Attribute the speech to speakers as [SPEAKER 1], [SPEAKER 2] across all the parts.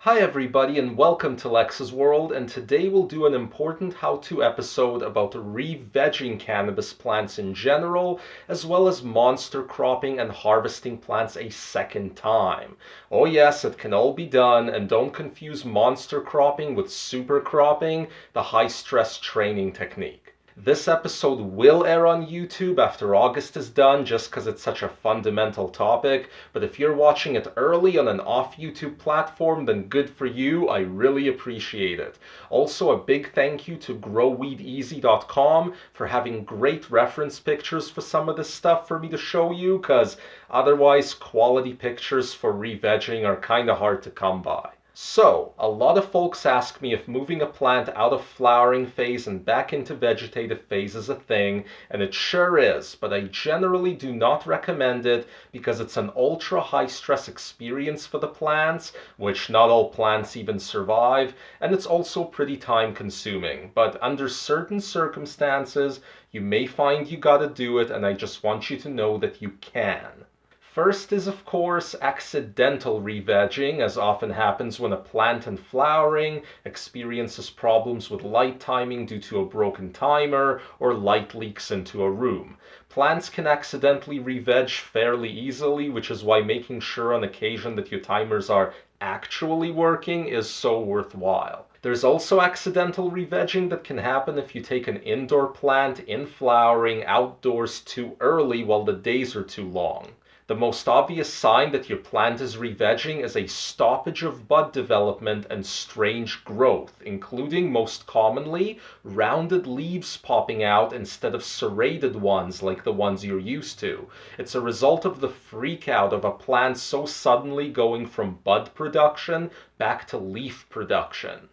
[SPEAKER 1] Hi everybody and welcome to Lex's World, and today we'll do an important how-to episode about re-vegging cannabis plants in general, as well as monster cropping and harvesting plants a second time. Oh yes, it can all be done, and don't confuse monster cropping with super cropping, the high-stress training technique. This episode will air on YouTube after August is done just because it's such a fundamental topic, but if you're watching it early on an off-YouTube platform, then good for you, I really appreciate it. Also, a big thank you to growweedeasy.com for having great reference pictures for some of this stuff for me to show you, because otherwise quality pictures for re-vegging are kinda hard to come by. So, a lot of folks ask me if moving a plant out of flowering phase and back into vegetative phase is a thing, and it sure is, but I generally do not recommend it because it's an ultra high stress experience for the plants, which not all plants even survive, and it's also pretty time consuming. But under certain circumstances, you may find you gotta do it, and I just want you to know that you can. First is, of course, accidental re-vegging, as often happens when a plant in flowering experiences problems with light timing due to a broken timer or light leaks into a room. Plants can accidentally re-veg fairly easily, which is why making sure on occasion that your timers are actually working is so worthwhile. There's also accidental re-vegging that can happen if you take an indoor plant in flowering outdoors too early while the days are too long. The most obvious sign that your plant is re-vegging is a stoppage of bud development and strange growth, including, most commonly, rounded leaves popping out instead of serrated ones like the ones you're used to. It's a result of the freak out of a plant so suddenly going from bud production back to leaf production.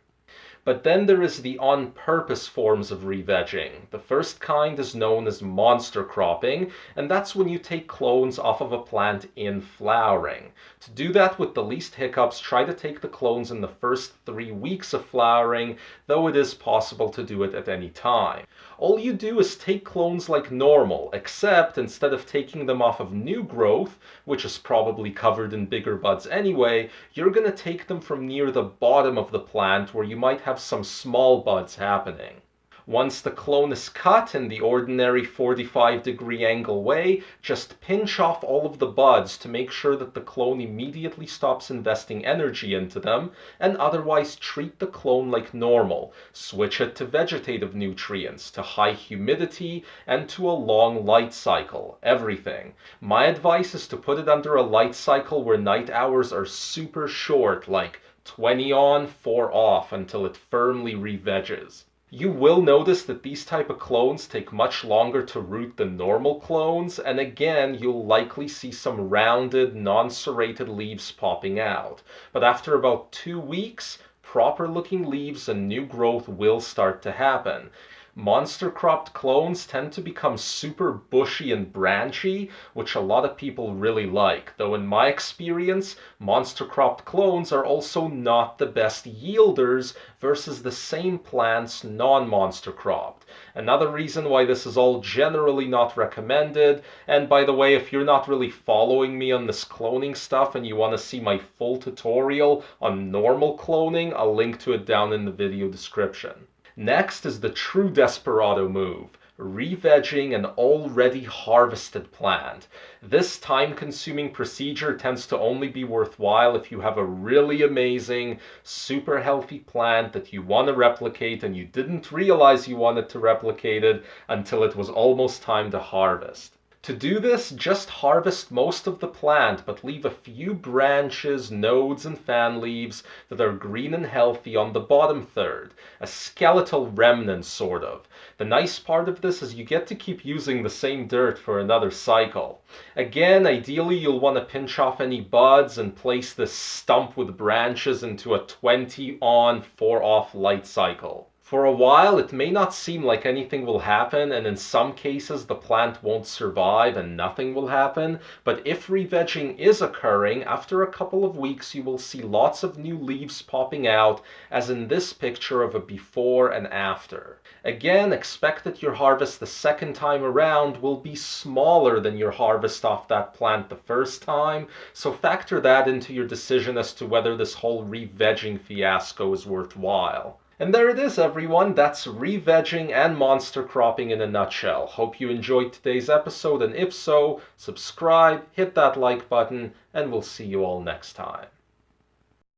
[SPEAKER 1] But then there is the on-purpose forms of re-vegging. The first kind is known as monster cropping, and that's when you take clones off of a plant in flowering. To do that with the least hiccups, try to take the clones in the first 3 weeks of flowering, though it is possible to do it at any time. All you do is take clones like normal, except instead of taking them off of new growth, which is probably covered in bigger buds anyway, you're going to take them from near the bottom of the plant where you might have some small buds happening. Once the clone is cut in the ordinary 45-degree angle way, just pinch off all of the buds to make sure that the clone immediately stops investing energy into them, and otherwise treat the clone like normal. Switch it to vegetative nutrients, to high humidity, and to a long light cycle. Everything. My advice is to put it under a light cycle where night hours are super short, like 20 on, 4 off, until it firmly re-vegges. You will notice that these type of clones take much longer to root than normal clones, and again, you'll likely see some rounded, non-serrated leaves popping out. But after about 2 weeks, proper-looking leaves and new growth will start to happen. Monster-cropped clones tend to become super bushy and branchy, which a lot of people really like, though in my experience, monster-cropped clones are also not the best yielders versus the same plants non-monster-cropped. Another reason why this is all generally not recommended, and by the way, if you're not really following me on this cloning stuff and you want to see my full tutorial on normal cloning, I'll link to it down in the video description. Next is the true desperado move, re-vegging an already harvested plant. This time-consuming procedure tends to only be worthwhile if you have a really amazing, super healthy plant that you want to replicate and you didn't realize you wanted to replicate it until it was almost time to harvest. To do this, just harvest most of the plant, but leave a few branches, nodes, and fan leaves that are green and healthy on the bottom third. A skeletal remnant, sort of. The nice part of this is you get to keep using the same dirt for another cycle. Again, ideally you'll want to pinch off any buds and place this stump with branches into a 20 on, 4 off light cycle. For a while, it may not seem like anything will happen, and in some cases the plant won't survive and nothing will happen, but if re-vegging is occurring, after a couple of weeks you will see lots of new leaves popping out, as in this picture of a before and after. Again, expect that your harvest the second time around will be smaller than your harvest off that plant the first time, so factor that into your decision as to whether this whole re-vegging fiasco is worthwhile. And there it is, everyone. That's re-vegging and monster cropping in a nutshell. Hope you enjoyed today's episode, and if so, subscribe, hit that like button, and we'll see you all next time.